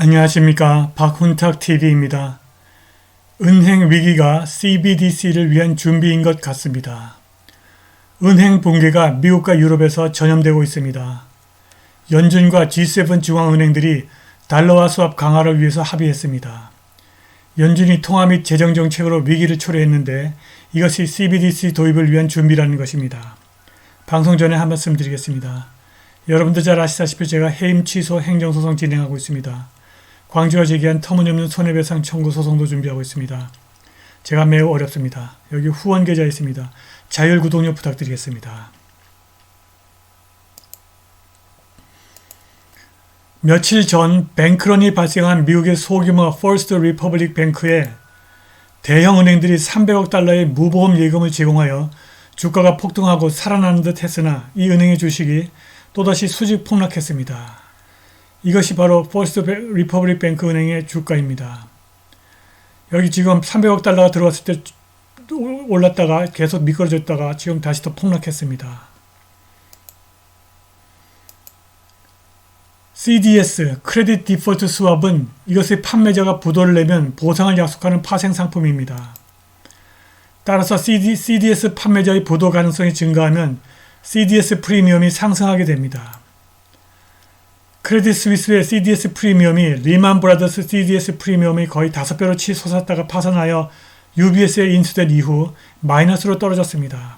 안녕하십니까. 박훈탁TV입니다. 은행 위기가 CBDC를 위한 준비인 것 같습니다. 은행 붕괴가 미국과 유럽에서 전염되고 있습니다. 연준과 G7 중앙은행들이 달러화 수합 강화를 위해서 합의했습니다. 연준이 통화 및 재정 정책으로 위기를 초래했는데 이것이 CBDC 도입을 위한 준비라는 것입니다. 방송 전에 한 말씀 드리겠습니다. 여러분도 잘 아시다시피 제가 해임 취소 행정소송 진행하고 있습니다. 광주가 제기한 터무니없는 손해배상 청구 소송도 준비하고 있습니다. 제가 매우 어렵습니다. 여기 후원 계좌 있습니다. 자율 구독료 부탁드리겠습니다. 며칠 전 뱅크런이 발생한 미국의 소규모 퍼스트 리퍼블릭 뱅크에 대형 은행들이 300억 달러의 무보험 예금을 제공하여 주가가 폭등하고 살아나는 듯 했으나 이 은행의 주식이 또다시 수직 폭락했습니다. 이것이 바로 퍼스트 리퍼블릭 뱅크 은행의 주가입니다. 여기 지금 300억 달러가 들어왔을 때 올랐다가 계속 미끄러졌다가 지금 다시 또 폭락했습니다. CDS, 크레딧 디폴트 스왑은 이것의 판매자가 부도를 내면 보상을 약속하는 파생 상품입니다. 따라서 CDS 판매자의 부도 가능성이 증가하면 CDS 프리미엄이 상승하게 됩니다. 크레딧 스위스의 CDS 프리미엄이 리만 브라더스 CDS 프리미엄이 거의 5배로 치솟았다가 파산하여 UBS에 인수된 이후 마이너스로 떨어졌습니다.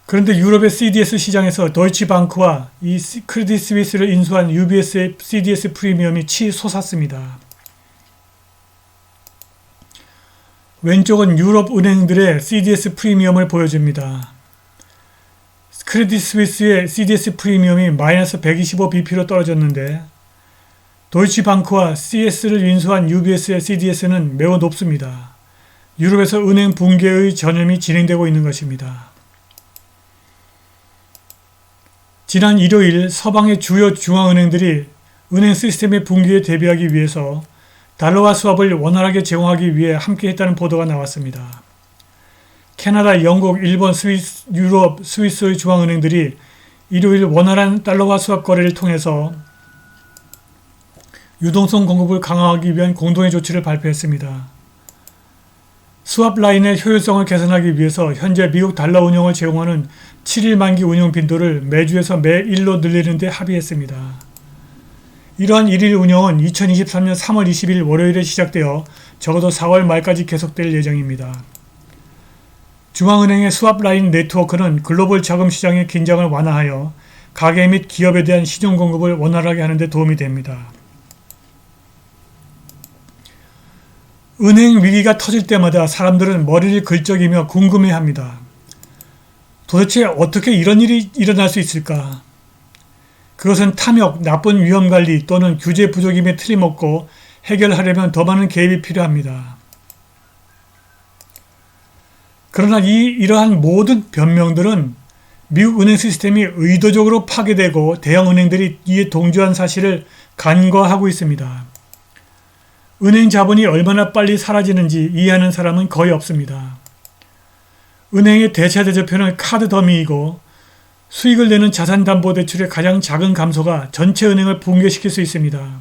그런데 유럽의 CDS 시장에서 도이치방크와 이 크레딧 스위스를 인수한 UBS의 CDS 프리미엄이 치솟았습니다. 왼쪽은 유럽 은행들의 CDS 프리미엄을 보여줍니다. 크레딧 스위스의 CDS 프리미엄이 마이너스 125bp로 떨어졌는데 도이치방크와 CS를 인수한 UBS의 CDS는 매우 높습니다. 유럽에서 은행 붕괴의 전염이 진행되고 있는 것입니다. 지난 일요일 서방의 주요 중앙은행들이 은행 시스템의 붕괴에 대비하기 위해서 달러화 수합을 원활하게 제공하기 위해 함께했다는 보도가 나왔습니다. 캐나다, 영국, 일본, 유럽, 스위스의 중앙은행들이 일요일 원활한 달러화 수합 거래를 통해서 유동성 공급을 강화하기 위한 공동의 조치를 발표했습니다. 수합 라인의 효율성을 개선하기 위해서 현재 미국 달러 운용을 제공하는 7일 만기 운용 빈도를 매주에서 매1로 늘리는 데 합의했습니다. 이러한 1일 운영은 2023년 3월 20일 월요일에 시작되어 적어도 4월 말까지 계속될 예정입니다. 중앙은행의 수합 라인 네트워크는 글로벌 자금 시장의 긴장을 완화하여 가계 및 기업에 대한 시중 공급을 원활하게 하는 데 도움이 됩니다. 은행 위기가 터질 때마다 사람들은 머리를 긁적이며 궁금해합니다. 도대체 어떻게 이런 일이 일어날 수 있을까? 그것은 탐욕, 나쁜 위험관리 또는 규제 부족임에 틀림없고 해결하려면 더 많은 개입이 필요합니다. 그러나 이러한 모든 변명들은 미국 은행 시스템이 의도적으로 파괴되고 대형 은행들이 이에 동조한 사실을 간과하고 있습니다. 은행 자본이 얼마나 빨리 사라지는지 이해하는 사람은 거의 없습니다. 은행의 대차대조표는 카드 더미이고 수익을 내는 자산담보대출의 가장 작은 감소가 전체 은행을 붕괴시킬 수 있습니다.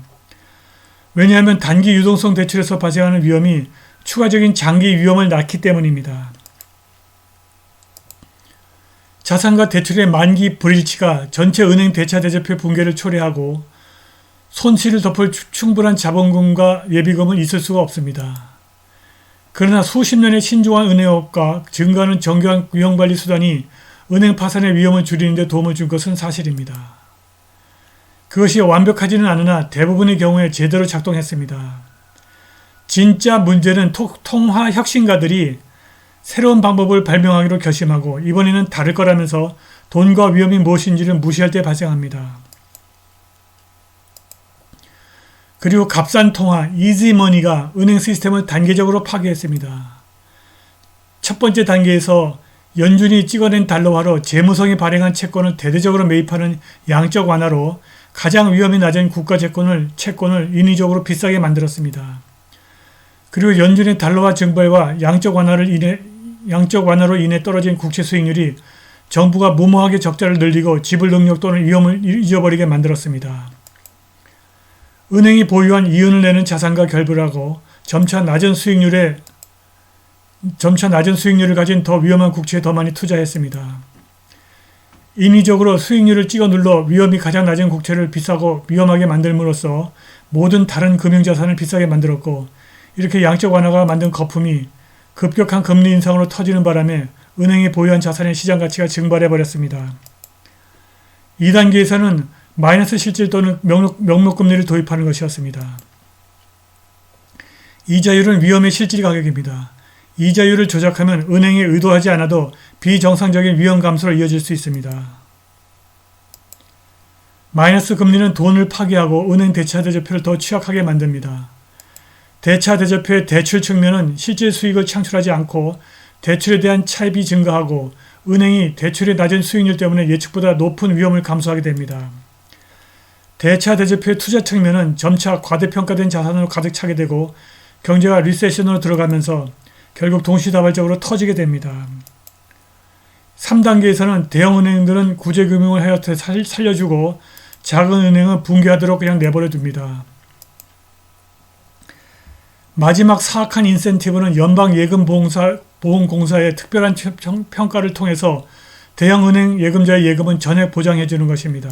왜냐하면 단기 유동성 대출에서 발생하는 위험이 추가적인 장기 위험을 낳기 때문입니다. 자산과 대출의 만기 불일치가 전체 은행 대차대조표 붕괴를 초래하고 손실을 덮을 충분한 자본금과 예비금은 있을 수가 없습니다. 그러나 수십 년의 신중한 은행업과 증가하는 정교한 위험관리 수단이 은행 파산의 위험을 줄이는 데 도움을 준 것은 사실입니다. 그것이 완벽하지는 않으나 대부분의 경우에 제대로 작동했습니다. 진짜 문제는 통화 혁신가들이 새로운 방법을 발명하기로 결심하고 이번에는 다를 거라면서 돈과 위험이 무엇인지를 무시할 때 발생합니다. 그리고 값싼 통화, 이지머니가 은행 시스템을 단계적으로 파괴했습니다. 첫 번째 단계에서 연준이 찍어낸 달러화로 재무성이 발행한 채권을 대대적으로 매입하는 양적 완화로 가장 위험이 낮은 국가 채권을 인위적으로 비싸게 만들었습니다. 그리고 연준의 달러화 증발과 양적 완화로 인해 떨어진 국채 수익률이 정부가 무모하게 적자를 늘리고 지불 능력 또는 위험을 잊어버리게 만들었습니다. 은행이 보유한 이윤을 내는 자산과 결부를 하고 점차 낮은 수익률을 가진 더 위험한 국채에 더 많이 투자했습니다. 인위적으로 수익률을 찍어 눌러 위험이 가장 낮은 국채를 비싸고 위험하게 만들므로써 모든 다른 금융자산을 비싸게 만들었고, 이렇게 양적 완화가 만든 거품이 급격한 금리 인상으로 터지는 바람에 은행이 보유한 자산의 시장 가치가 증발해 버렸습니다. 2단계에서는 마이너스 실질 또는 명목금리를 도입하는 것이었습니다. 이자율은 위험의 실질 가격입니다. 이자율을 조작하면 은행이 의도하지 않아도 비정상적인 위험 감소로 이어질 수 있습니다. 마이너스 금리는 돈을 파괴하고 은행 대차대조표를 더 취약하게 만듭니다. 대차대조표의 대출 측면은 실질 수익을 창출하지 않고 대출에 대한 차입이 증가하고 은행이 대출의 낮은 수익률 때문에 예측보다 높은 위험을 감수하게 됩니다. 대차대조표의 투자 측면은 점차 과대평가된 자산으로 가득 차게 되고 경제가 리세션으로 들어가면서 결국 동시다발적으로 터지게 됩니다. 3단계에서는 대형은행들은 구제금융을 하여튼 살려주고 작은 은행은 붕괴하도록 그냥 내버려 둡니다. 마지막 사악한 인센티브는 연방예금보험공사의 특별한 평가를 통해서 대형은행 예금자의 예금은 전액 보장해 주는 것입니다.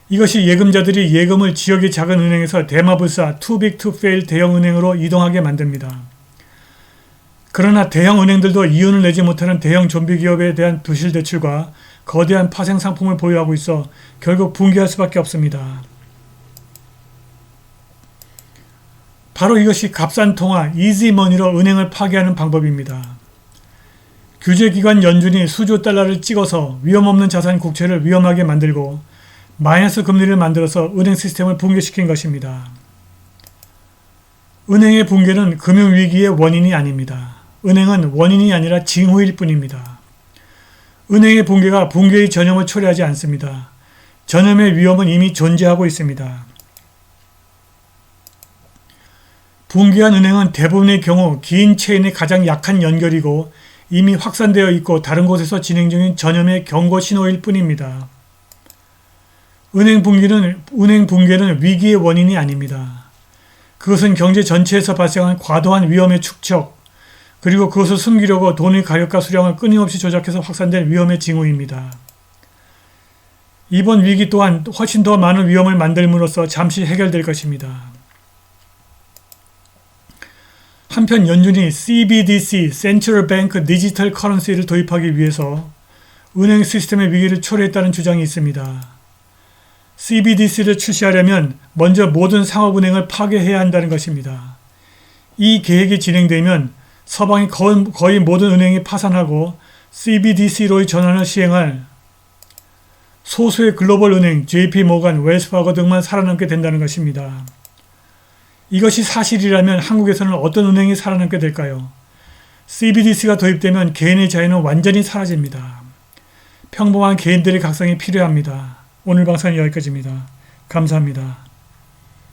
이것이 예금자들이 예금을 지역의 작은 은행에서 대마불사 too big to fail 대형은행으로 이동하게 만듭니다. 그러나 대형은행들도 이윤을 내지 못하는 대형 좀비 기업에 대한 부실 대출과 거대한 파생 상품을 보유하고 있어 결국 붕괴할 수밖에 없습니다. 바로 이것이 값싼 통화, 이지머니로 은행을 파괴하는 방법입니다. 규제기관 연준이 수조 달러를 찍어서 위험없는 자산 국채를 위험하게 만들고 마이너스 금리를 만들어서 은행 시스템을 붕괴시킨 것입니다. 은행의 붕괴는 금융위기의 원인이 아닙니다. 은행은 원인이 아니라 징후일 뿐입니다. 은행의 붕괴가 붕괴의 전염을 초래하지 않습니다. 전염의 위험은 이미 존재하고 있습니다. 붕괴한 은행은 대부분의 경우 긴 체인의 가장 약한 연결이고 이미 확산되어 있고 다른 곳에서 진행 중인 전염의 경고 신호일 뿐입니다. 은행 붕괴는 위기의 원인이 아닙니다. 그것은 경제 전체에서 발생한 과도한 위험의 축적, 그리고 그것을 숨기려고 돈의 가격과 수량을 끊임없이 조작해서 확산된 위험의 징후입니다. 이번 위기 또한 훨씬 더 많은 위험을 만들므로써 잠시 해결될 것입니다. 한편 연준이 CBDC, Central Bank Digital Currency를 도입하기 위해서 은행 시스템의 위기를 초래했다는 주장이 있습니다. CBDC를 출시하려면 먼저 모든 상업은행을 파괴해야 한다는 것입니다. 이 계획이 진행되면 서방의 거의 모든 은행이 파산하고 CBDC로의 전환을 시행할 소수의 글로벌 은행, JP모간, 웰스파거 등만 살아남게 된다는 것입니다. 이것이 사실이라면 한국에서는 어떤 은행이 살아남게 될까요? CBDC가 도입되면 개인의 자유는 완전히 사라집니다. 평범한 개인들의 각성이 필요합니다. 오늘 방송은 여기까지입니다. 감사합니다.